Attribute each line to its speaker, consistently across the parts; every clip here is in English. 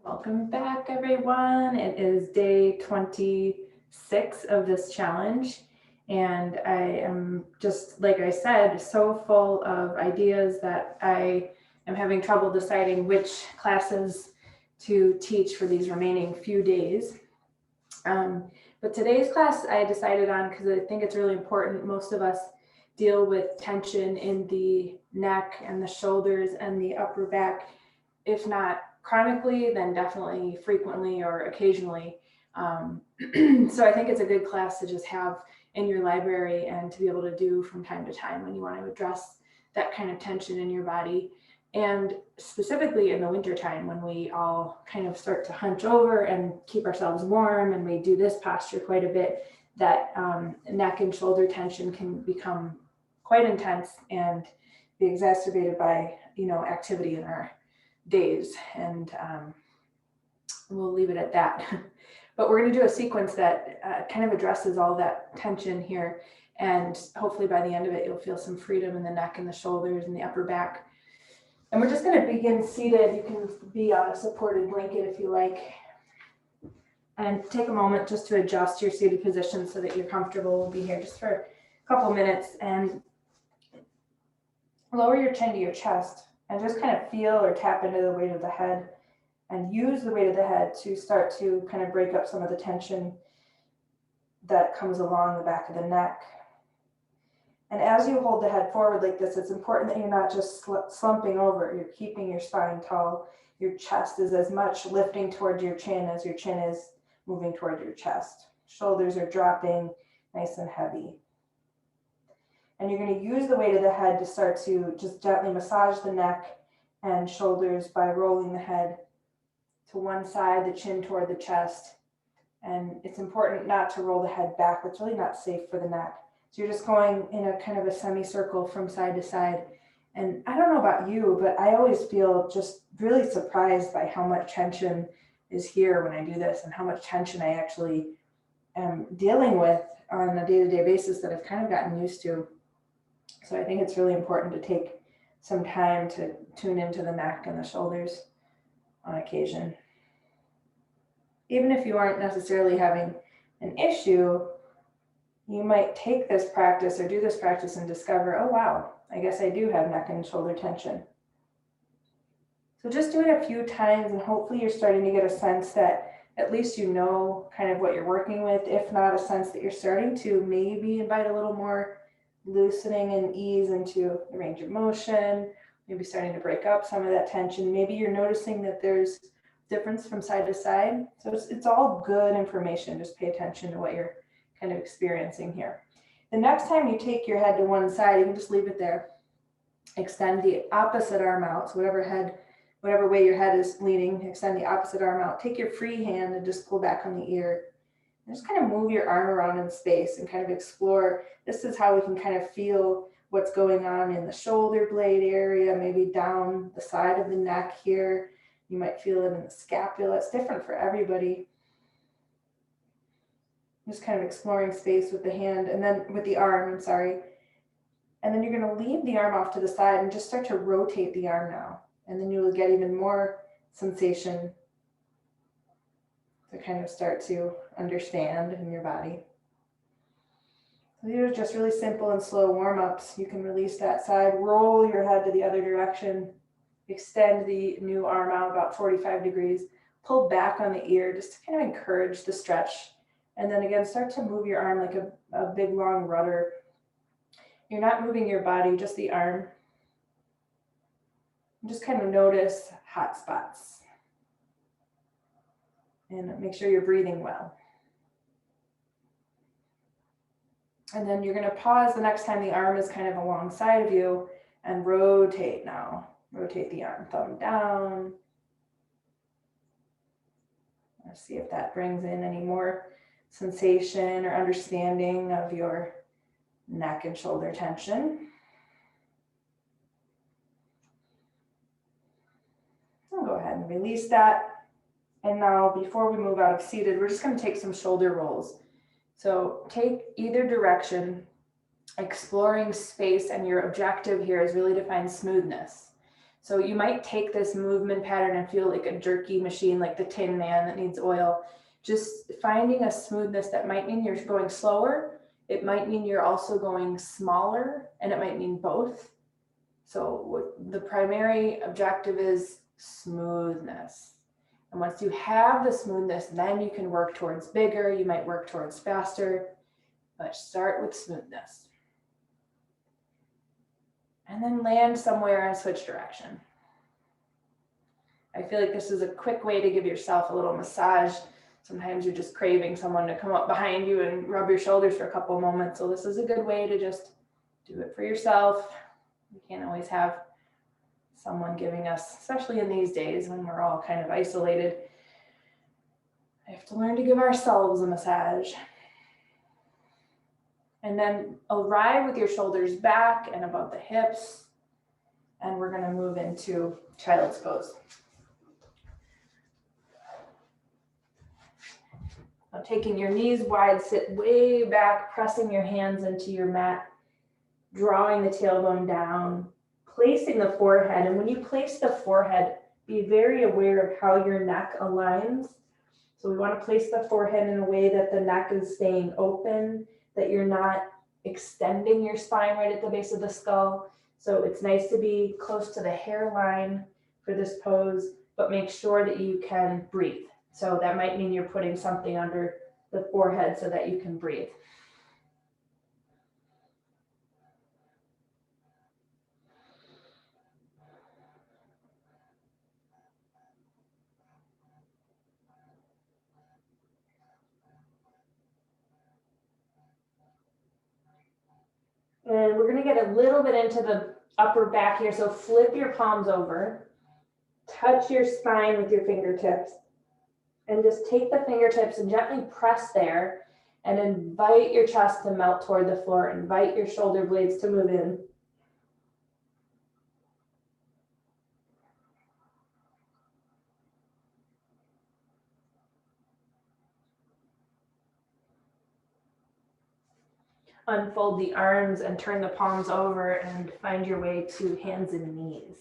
Speaker 1: Welcome back, everyone. It is day 26 of this challenge. And I am just, like I said, so full of ideas that I am having trouble deciding which classes to teach for these remaining few days. But today's class I decided on because I think it's really important. Most of us deal with tension in the neck and the shoulders and the upper back, if not chronically, then definitely frequently or occasionally. So I think it's a good class to just have in your library and to be able to do from time to time when you want to address that kind of tension in your body. And specifically in the wintertime when we all kind of start to hunch over and keep ourselves warm and we do this posture quite a bit, that neck and shoulder tension can become quite intense and be exacerbated by, activity in our days. And we'll leave it at that. But we're going to do a sequence that kind of addresses all that tension here. And hopefully by the end of it, you'll feel some freedom in the neck and the shoulders and the upper back. And we're just going to begin seated. You can be on a supported blanket if you like. And take a moment just to adjust your seated position so that you're comfortable. We'll be here just for a couple minutes. And lower your chin to your chest and just kind of feel or tap into the weight of the head and use the weight of the head to start to kind of break up some of the tension that comes along the back of the neck. And as you hold the head forward like this, it's important that you're not just slumping over. You're keeping your spine tall. Your chest is as much lifting towards your chin as your chin is moving toward your chest. Shoulders are dropping nice and heavy. And you're going to use the weight of the head to start to just gently massage the neck and shoulders by rolling the head to one side, the chin toward the chest. And it's important not to roll the head back. It's really not safe for the neck. So you're just going in a kind of a semicircle from side to side. And I don't know about you, but I always feel just really surprised by how much tension is here when I do this and how much tension I actually am dealing with on a day-to-day basis that I've kind of gotten used to. So I think it's really important to take some time to tune into the neck and the shoulders on occasion. Even if you aren't necessarily having an issue, you might take this practice or do this practice and discover, oh wow, I guess I do have neck and shoulder tension. So just do it a few times and hopefully you're starting to get a sense that at least you know kind of what you're working with, if not a sense that you're starting to maybe invite a little more loosening and ease into the range of motion, maybe starting to break up some of that tension. Maybe you're noticing that there's difference from side to side. So it's all good information. Just pay attention to what you're kind of experiencing here. The next time you take your head to one side, you can just leave it there. Extend the opposite arm out. So whatever way your head is leaning, extend the opposite arm out. Take your free hand and just pull back on the ear. And just kind of move your arm around in space and kind of explore. This is how we can kind of feel what's going on in the shoulder blade area, maybe down the side of the neck here. You might feel it in the scapula. It's different for everybody. Just kind of exploring space with the hand and then with the arm, And then you're going to leave the arm off to the side and just start to rotate the arm now. And then you will get even more sensation to kind of start to understand in your body. So these are just really simple and slow warm-ups. You can release that side, roll your head to the other direction, extend the new arm out about 45 degrees, pull back on the ear just to kind of encourage the stretch. And then again, start to move your arm like a big long rudder. You're not moving your body, just the arm. And just kind of notice hot spots. And make sure you're breathing well. And then you're going to pause the next time the arm is kind of alongside of you and rotate now. Rotate the arm, thumb down. Let's see if that brings in any more sensation or understanding of your neck and shoulder tension. I'll go ahead and release that. And now before we move out of seated, we're just going to take some shoulder rolls. So take either direction, exploring space, and your objective here is really to find smoothness. So you might take this movement pattern and feel like a jerky machine, like the Tin Man that needs oil. Just finding a smoothness that might mean you're going slower. It might mean you're also going smaller, and it might mean both. So the primary objective is smoothness. And once you have the smoothness, then you can work towards bigger. You might work towards faster, but start with smoothness. And then land somewhere and switch direction. I feel like this is a quick way to give yourself a little massage. Sometimes you're just craving someone to come up behind you and rub your shoulders for a couple moments. So this is a good way to just do it for yourself. You can't always have someone giving us, especially in these days when we're all kind of isolated. We have to learn to give ourselves a massage. And then arrive with your shoulders back and above the hips. And we're going to move into child's pose. Now, taking your knees wide, sit way back, pressing your hands into your mat, drawing the tailbone down, placing the forehead. And when you place the forehead, be very aware of how your neck aligns. So we want to place the forehead in a way that the neck is staying open, that you're not extending your spine right at the base of the skull. So it's nice to be close to the hairline for this pose, but make sure that you can breathe. So that might mean you're putting something under the forehead so that you can breathe. And we're going to get a little bit into the upper back here. So flip your palms over, touch your spine with your fingertips, and just take the fingertips and gently press there and invite your chest to melt toward the floor. Invite your shoulder blades to move in. Unfold the arms and turn the palms over and find your way to hands and knees.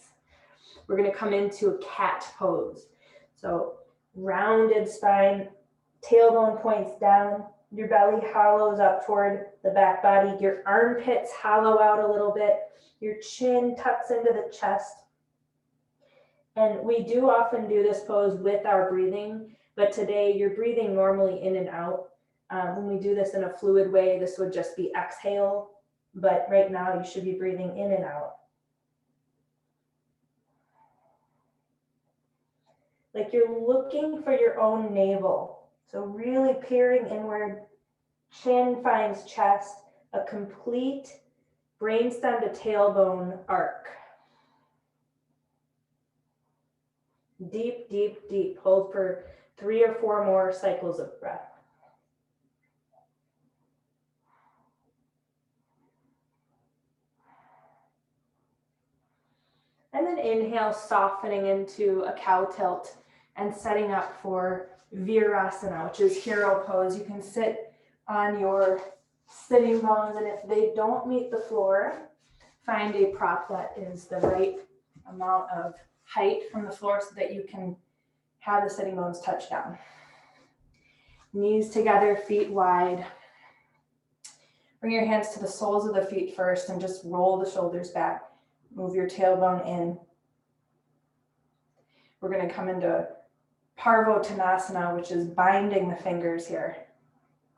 Speaker 1: We're going to come into a cat pose. So rounded spine, tailbone points down, your belly hollows up toward the back body, your armpits hollow out a little bit, your chin tucks into the chest. And we do often do this pose with our breathing, but today you're breathing normally in and out. When we do this in a fluid way, this would just be exhale, but right now you should be breathing in and out. Like you're looking for your own navel. So really peering inward, chin finds chest, a complete brainstem to tailbone arc. Deep, deep, deep. Hold for 3 or 4 more cycles of breath. And then inhale, softening into a cow tilt and setting up for Virasana, which is hero pose. You can sit on your sitting bones, and if they don't meet the floor, find a prop that is the right amount of height from the floor so that you can have the sitting bones touch down. Knees together, feet wide. Bring your hands to the soles of the feet first and just roll the shoulders back. Move your tailbone in. We're going to come into Parvottanasana, which is binding the fingers here.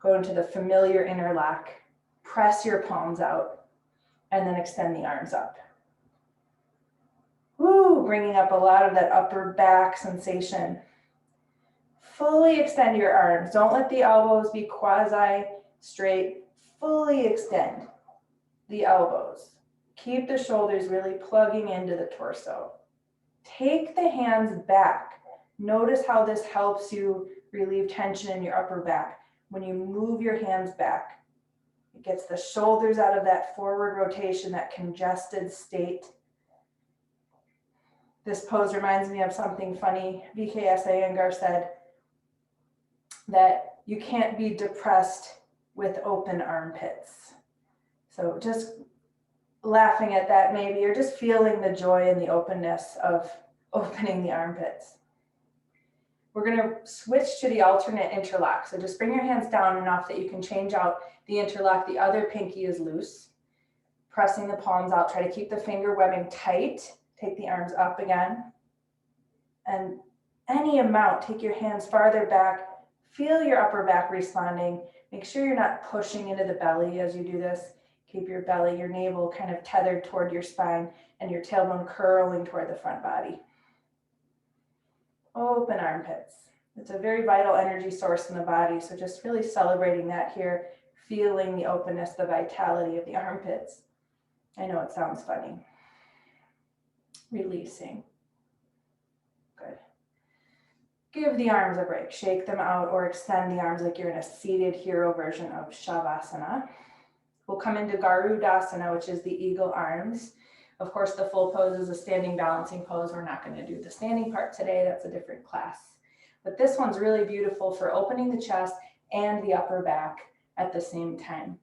Speaker 1: Go into the familiar interlock. Press your palms out and then extend the arms up. Woo, bringing up a lot of that upper back sensation. Fully extend your arms. Don't let the elbows be quasi straight. Fully extend the elbows. Keep the shoulders really plugging into the torso. Take the hands back. Notice how this helps you relieve tension in your upper back. When you move your hands back, it gets the shoulders out of that forward rotation, that congested state. This pose reminds me of something funny. V.K.S. Iyengar said that you can't be depressed with open armpits. So just laughing at that maybe, or just feeling the joy and the openness of opening the armpits. We're going to switch to the alternate interlock. So just bring your hands down enough that you can change out the interlock. The other pinky is loose. Pressing the palms out. Try to keep the finger webbing tight. Take the arms up again. And any amount, take your hands farther back. Feel your upper back responding. Make sure you're not pushing into the belly as you do this. Keep your belly, your navel kind of tethered toward your spine and your tailbone curling toward the front body. Open armpits. It's a very vital energy source in the body, so just really celebrating that here, feeling the openness, the vitality of the armpits. I know it sounds funny. Releasing. Good. Give the arms a break. Shake them out or extend the arms like you're in a seated hero version of Shavasana. We'll come into Garudasana, which is the eagle arms. Of course, the full pose is a standing balancing pose. We're not going to do the standing part today. That's a different class. But this one's really beautiful for opening the chest and the upper back at the same time.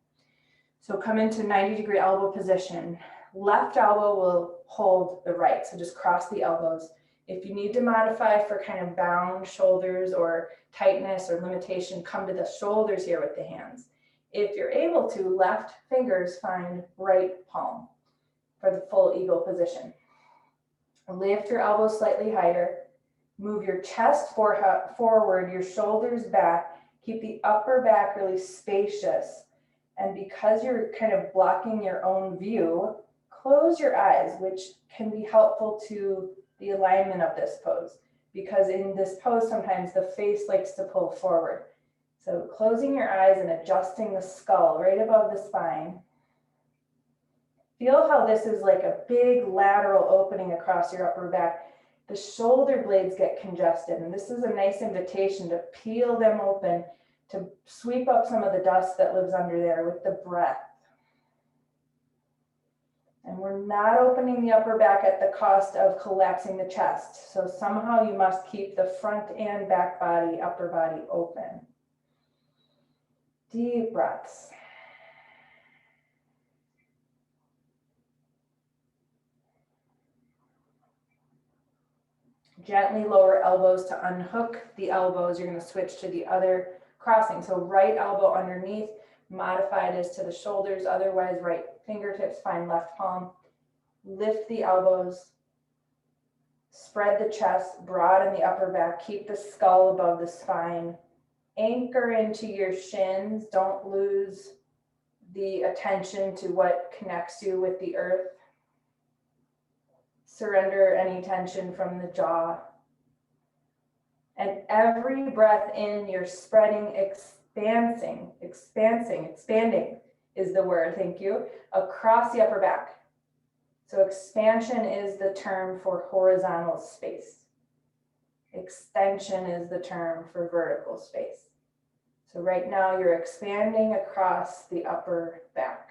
Speaker 1: So come into 90-degree elbow position. Left elbow will hold the right, so just cross the elbows. If you need to modify for kind of bound shoulders or tightness or limitation, come to the shoulders here with the hands. If you're able to, left fingers find right palm for the full eagle position. Lift your elbows slightly higher. Move your chest forward, your shoulders back. Keep the upper back really spacious. And because you're kind of blocking your own view, close your eyes, which can be helpful to the alignment of this pose. Because in this pose, sometimes the face likes to pull forward. So closing your eyes and adjusting the skull right above the spine. Feel how this is like a big lateral opening across your upper back. The shoulder blades get congested, and this is a nice invitation to peel them open, to sweep up some of the dust that lives under there with the breath. And we're not opening the upper back at the cost of collapsing the chest. So somehow you must keep the front and back body, upper body open. Deep breaths. Gently lower elbows to unhook the elbows. You're going to switch to the other crossing. So right elbow underneath, modified is to the shoulders. Otherwise, right fingertips find left palm. Lift the elbows. Spread the chest, broaden the upper back. Keep the skull above the spine. Anchor into your shins. Don't lose the attention to what connects you with the earth. Surrender any tension from the jaw. And every breath in, you're spreading, expanding is the word, thank you, across the upper back. So expansion is the term for horizontal space. Extension is the term for vertical space. So right now you're expanding across the upper back.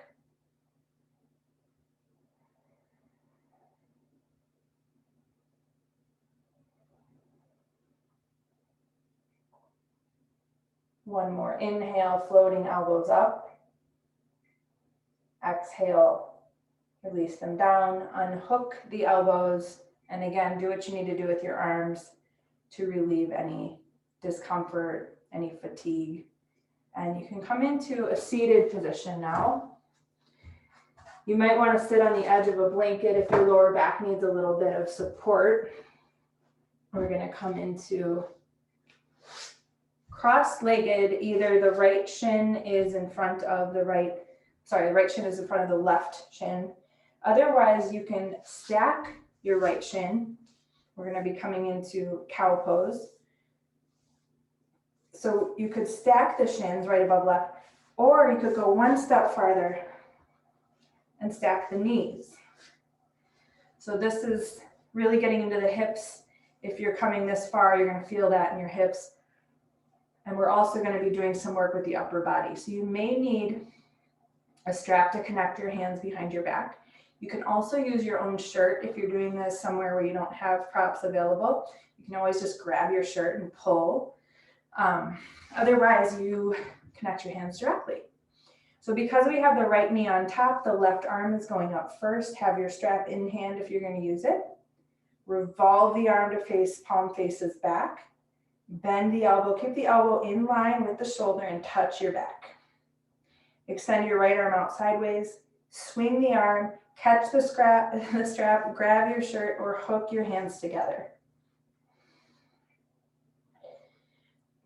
Speaker 1: One more. Inhale, floating elbows up. Exhale, release them down. Unhook the elbows. And again, do what you need to do with your arms to relieve any discomfort, any fatigue. And you can come into a seated position now. You might want to sit on the edge of a blanket if your lower back needs a little bit of support. We're going to come into cross-legged. Either the right shin is in front of the right shin is in front of the left shin. Otherwise, you can stack your right shin. We're going to be coming into cow pose. So you could stack the shins right above left, or you could go one step farther and stack the knees. So this is really getting into the hips. If you're coming this far, you're going to feel that in your hips. And we're also going to be doing some work with the upper body. So you may need a strap to connect your hands behind your back. You can also use your own shirt if you're doing this somewhere where you don't have props available. You can always just grab your shirt and pull. Otherwise, you connect your hands directly. So because we have the right knee on top, the left arm is going up first. Have your strap in hand if you're going to use it. Revolve the arm to face, palm faces back. Bend the elbow, keep the elbow in line with the shoulder and touch your back. Extend your right arm out sideways. Swing the arm, catch the strap, grab your shirt, or hook your hands together.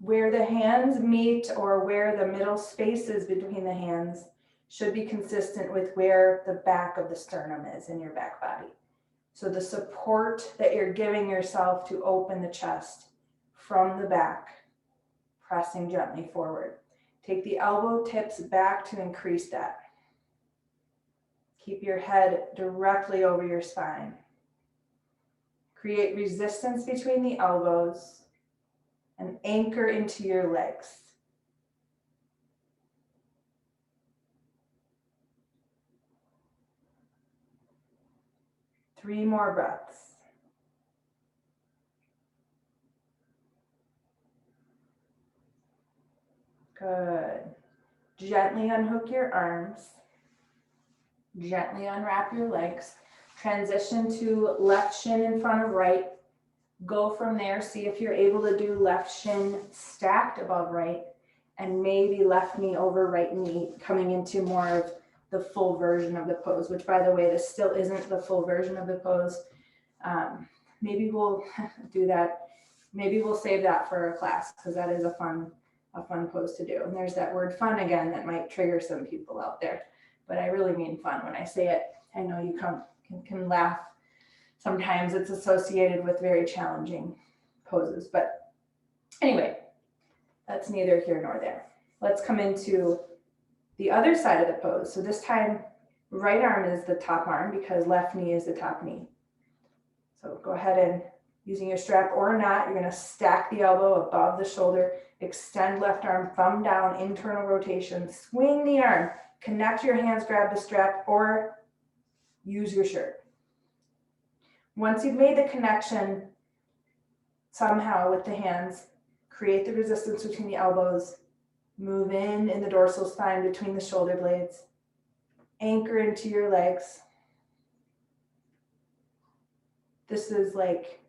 Speaker 1: Where the hands meet or where the middle space is between the hands should be consistent with where the back of the sternum is in your back body. So the support that you're giving yourself to open the chest from the back, pressing gently forward. Take the elbow tips back to increase that. Keep your head directly over your spine. Create resistance between the elbows and anchor into your legs. Three more breaths. Good. Gently unhook your arms. Gently unwrap your legs. Transition to left shin in front of right. Go from there. See if you're able to do left shin stacked above right, and maybe left knee over right knee, coming into more of the full version of the pose, which, by the way, this still isn't the full version of the pose. Maybe we'll do that. Maybe we'll save that for a class, because that is a fun pose to do. And there's that word fun again that might trigger some people out there, but I really mean fun when I say it. I know you can laugh. Sometimes it's associated with very challenging poses, but anyway, that's neither here nor there. Let's come into the other side of the pose. So this time, right arm is the top arm because left knee is the top knee. So go ahead and, using your strap or not, you're going to stack the elbow above the shoulder, extend left arm, thumb down, internal rotation, swing the arm, connect your hands, grab the strap, or use your shirt. Once you've made the connection somehow with the hands, create the resistance between the elbows, move in the dorsal spine between the shoulder blades, anchor into your legs. This is like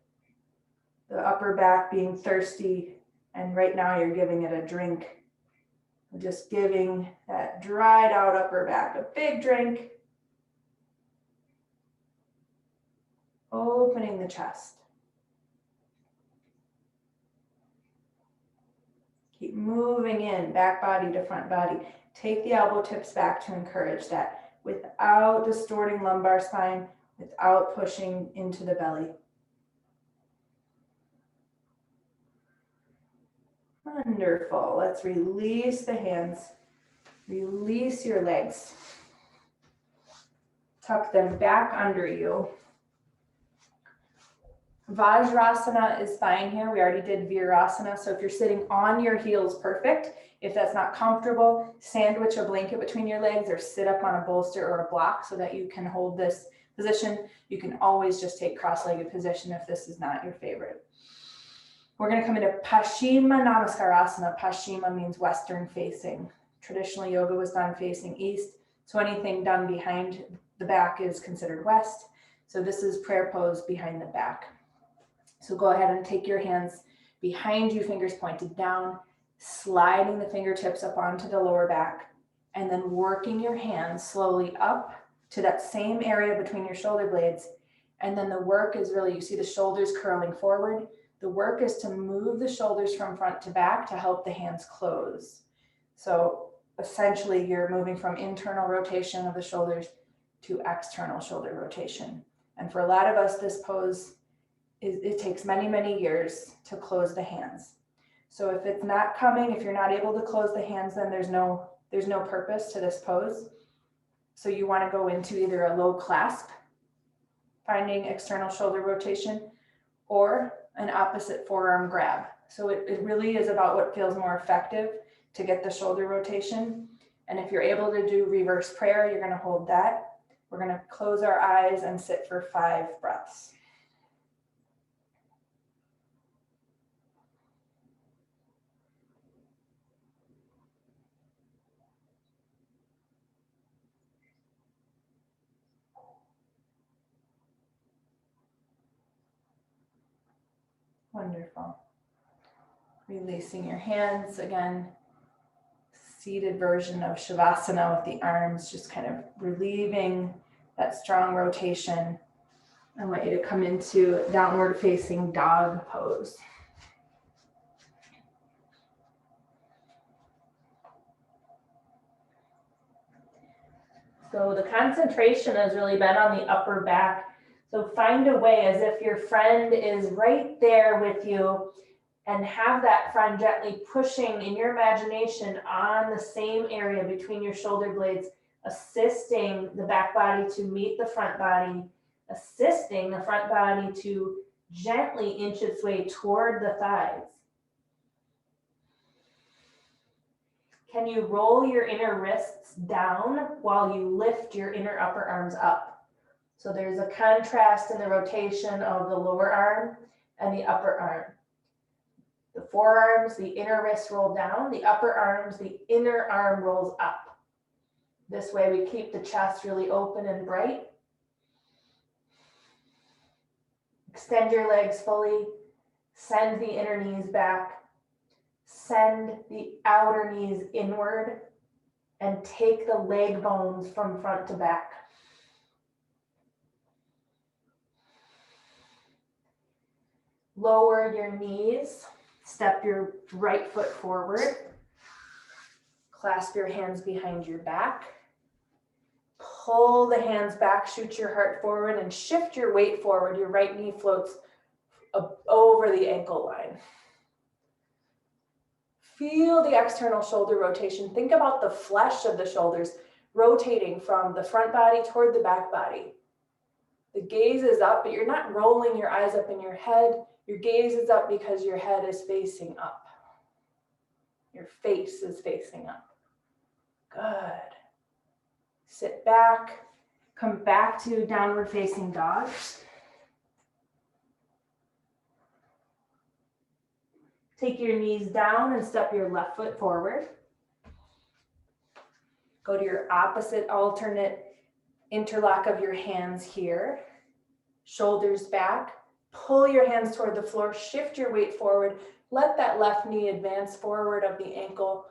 Speaker 1: the upper back being thirsty, and right now you're giving it a drink. Just giving that dried out upper back a big drink. Opening the chest. Keep moving in, back body to front body. Take the elbow tips back to encourage that without distorting lumbar spine, without pushing into the belly. Wonderful. Let's release the hands. Release your legs. Tuck them back under you. Vajrasana is fine here. We already did Virasana. So if you're sitting on your heels, perfect. If that's not comfortable, sandwich a blanket between your legs or sit up on a bolster or a block so that you can hold this position. You can always just take cross-legged position if this is not your favorite. We're going to come into Paschima Namaskarasana. Paschima means Western facing. Traditionally, yoga was done facing east. So anything done behind the back is considered west. So this is prayer pose behind the back. So go ahead and take your hands behind you, fingers pointed down, sliding the fingertips up onto the lower back, and then working your hands slowly up to that same area between your shoulder blades. And then the work is really, you see the shoulders curling forward. The work is to move the shoulders from front to back to help the hands close. So essentially you're moving from internal rotation of the shoulders to external shoulder rotation. And for a lot of us, this pose, it takes many, many years to close the hands. So if it's not coming, if you're not able to close the hands, then there's no purpose to this pose. So you want to go into either a low clasp, finding external shoulder rotation, or an opposite forearm grab. So it really is about what feels more effective to get the shoulder rotation. And if you're able to do reverse prayer, you're going to hold that. We're going to close our eyes and sit for 5 breaths. Wonderful. Releasing your hands again. Seated version of Shavasana with the arms, just kind of relieving that strong rotation. I want you to come into downward facing dog pose. So the concentration has really been on the upper back. So find a way as if your friend is right there with you, and have that friend gently pushing in your imagination on the same area between your shoulder blades, assisting the back body to meet the front body, assisting the front body to gently inch its way toward the thighs. Can you roll your inner wrists down while you lift your inner upper arms up? So there's a contrast in the rotation of the lower arm and the upper arm. The forearms, the inner wrist roll down, the upper arms, the inner arm rolls up. This way we keep the chest really open and bright. Extend your legs fully, send the inner knees back, send the outer knees inward, and take the leg bones from front to back. Lower your knees, step your right foot forward, clasp your hands behind your back, pull the hands back, shoot your heart forward, and shift your weight forward. Your right knee floats over the ankle line. Feel the external shoulder rotation. Think about the flesh of the shoulders rotating from the front body toward the back body. The gaze is up, but you're not rolling your eyes up in your head. Your gaze is up because your head is facing up. Your face is facing up. Good. Sit back. Come back to downward facing dog. Take your knees down and step your left foot forward. Go to your opposite alternate interlock of your hands here. Shoulders back. Pull your hands toward the floor. Shift your weight forward. Let that left knee advance forward of the ankle.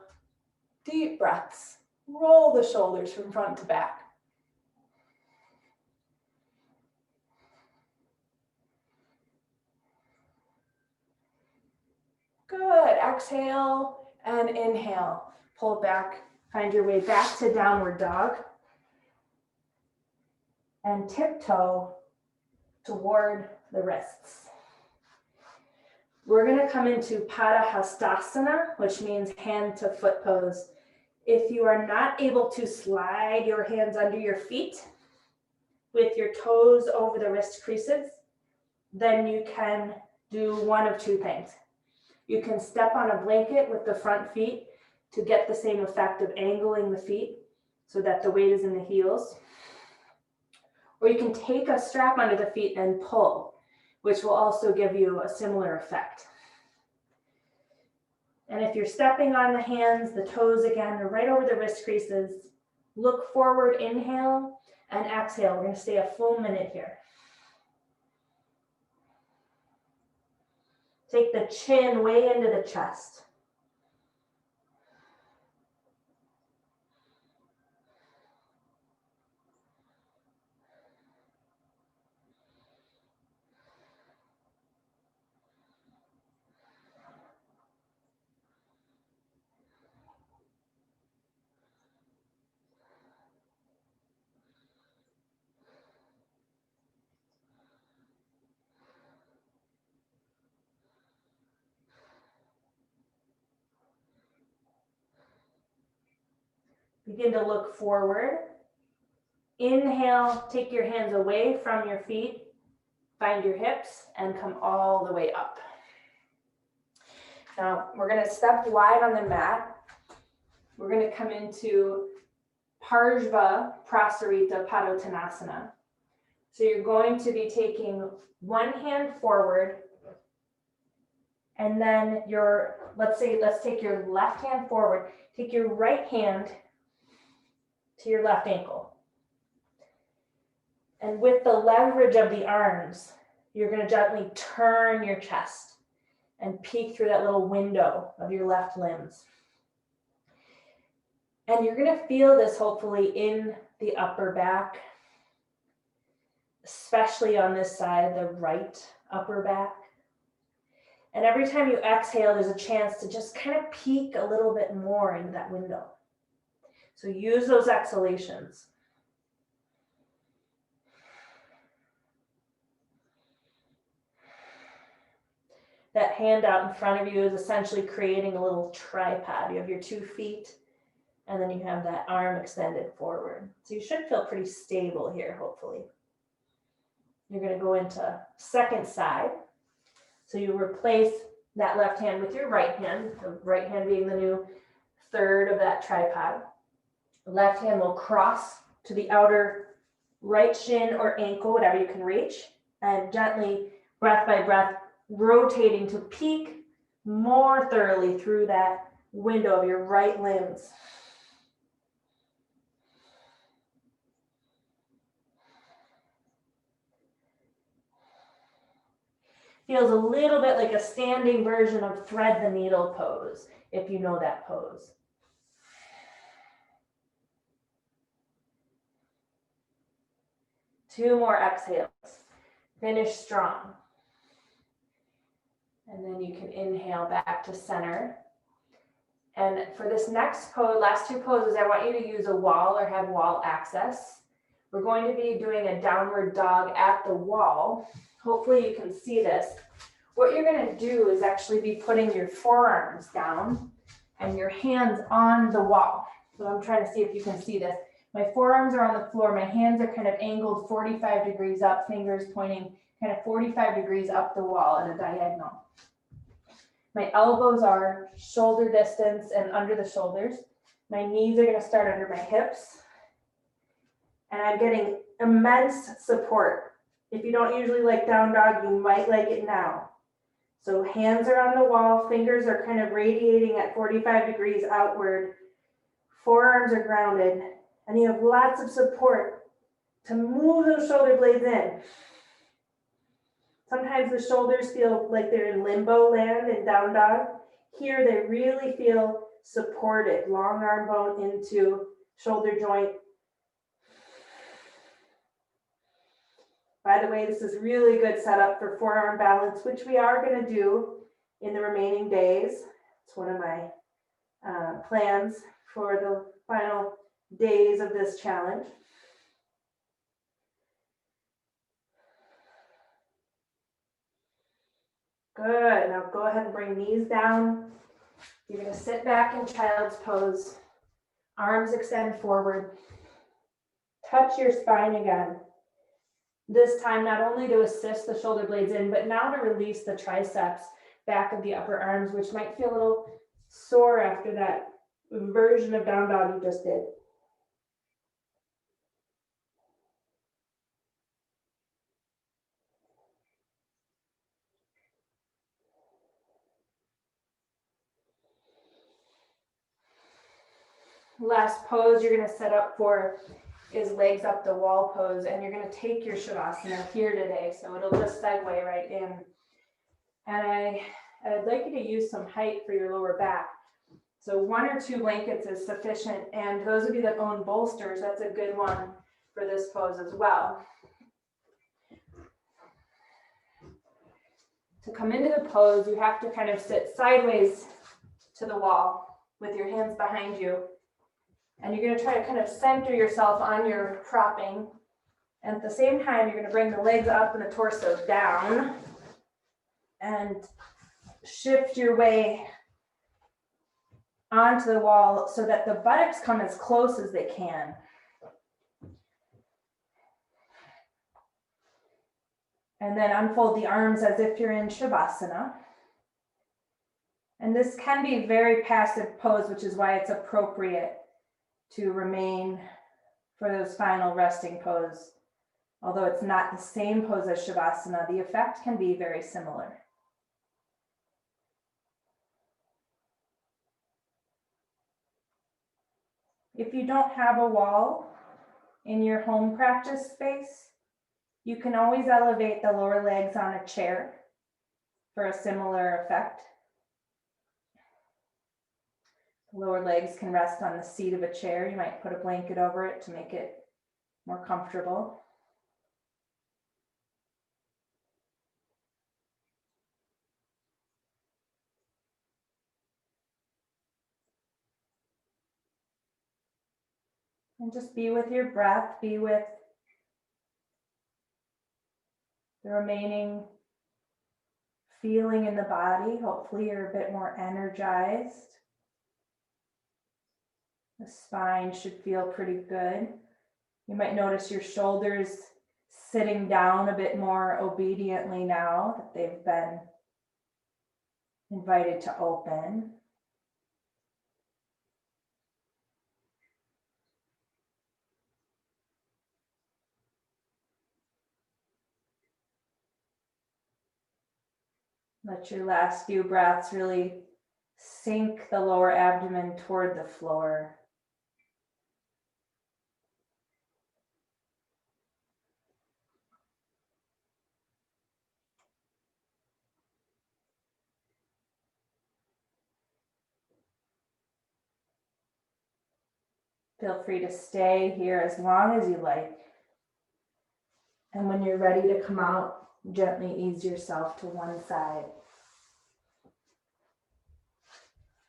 Speaker 1: Deep breaths. Roll the shoulders from front to back. Good. Exhale and inhale. Pull back. Find your way back to downward dog. And tiptoe toward the wrists. We're going to come into Padahastasana, which means hand to foot pose. If you are not able to slide your hands under your feet with your toes over the wrist creases, then you can do one of two things. You can step on a blanket with the front feet to get the same effect of angling the feet so that the weight is in the heels. Or you can take a strap under the feet and pull, which will also give you a similar effect. And if you're stepping on the hands, the toes again are right over the wrist creases. Look forward, inhale, and exhale. We're going to stay a full minute here. Take the chin way into the chest. Begin to look forward. Inhale, take your hands away from your feet, find your hips, and come all the way up. Now, we're going to step wide on the mat. We're going to come into Parshva Prasarita Padottanasana. So you're going to be taking one hand forward, and then let's take your left hand forward. Take your right hand to your left ankle. And with the leverage of the arms, you're going to gently turn your chest.
Speaker 2: and peek through that little window of your left limbs. And you're going to feel this hopefully in the upper back, especially on this side, the right upper back. And every time you exhale, there's a chance to just kind of peek a little bit more into that window. So use those exhalations. That hand out in front of you is essentially creating a little tripod. You have your 2 feet, and then you have that arm extended forward. So you should feel pretty stable here, hopefully. You're going to go into second side. So you replace that left hand with your right hand, the right hand being the new third of that tripod. The left hand will cross to the outer right shin or ankle, whatever you can reach, and gently, breath by breath, rotating to peek more thoroughly through that window of your right limbs. Feels a little bit like a standing version of thread the needle pose, if you know that pose. Two more exhales. Finish strong. And then you can inhale back to center. And for this next pose, last 2 poses, I want you to use a wall or have wall access. We're going to be doing a downward dog at the wall. Hopefully you can see this. What you're going to do is actually be putting your forearms down and your hands on the wall. So I'm trying to see if you can see this. My forearms are on the floor. My hands are kind of angled 45 degrees up, fingers pointing kind of 45 degrees up the wall at a diagonal. My elbows are shoulder distance and under the shoulders. My knees are going to start under my hips. And I'm getting immense support. If you don't usually like down dog, you might like it now. So hands are on the wall, fingers are kind of radiating at 45 degrees outward, forearms are grounded, and you have lots of support to move those shoulder blades in. Sometimes the shoulders feel like they're in limbo land in down dog. Here they really feel supported, long arm bone into shoulder joint. By the way, this is really good setup for forearm balance, which we are going to do in the remaining days. It's one of my plans for the final days of this challenge. Good. Now go ahead and bring knees down. You're going to sit back in child's pose. Arms extend forward. Touch your spine again. This time, not only to assist the shoulder blades in, but now to release the triceps back of the upper arms, which might feel a little sore after that version of down dog you just did. Last pose you're going to set up for is legs up the wall pose, and you're going to take your Shavasana here today, so it'll just segue right in. And I'd like you to use some height for your lower back. So 1 or 2 blankets is sufficient, and those of you that own bolsters, that's a good one for this pose as well. To come into the pose, you have to kind of sit sideways to the wall with your hands behind you. And you're going to try to kind of center yourself on your propping. And at the same time, you're going to bring the legs up and the torso down and shift your way onto the wall so that the buttocks come as close as they can. And then unfold the arms as if you're in Shavasana. And this can be a very passive pose, which is why it's appropriate to remain for those final resting pose. Although it's not the same pose as Shavasana, the effect can be very similar. If you don't have a wall in your home practice space, you can always elevate the lower legs on a chair
Speaker 1: for a similar effect. The lower legs can rest on the seat of a chair. You might put a blanket over it to make it more comfortable. And just be with your breath, be with the remaining feeling in the body. Hopefully you're a bit more energized. The spine should feel pretty good. You might notice your shoulders sitting down a bit more obediently now that they've been invited to open. Let your last few breaths really sink the lower abdomen toward the floor. Feel free to stay here as long as you like. And when you're ready to come out, gently ease yourself to one side.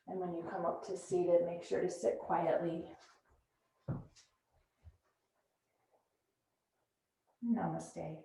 Speaker 1: And when you come up to seated, make sure to sit quietly. Namaste.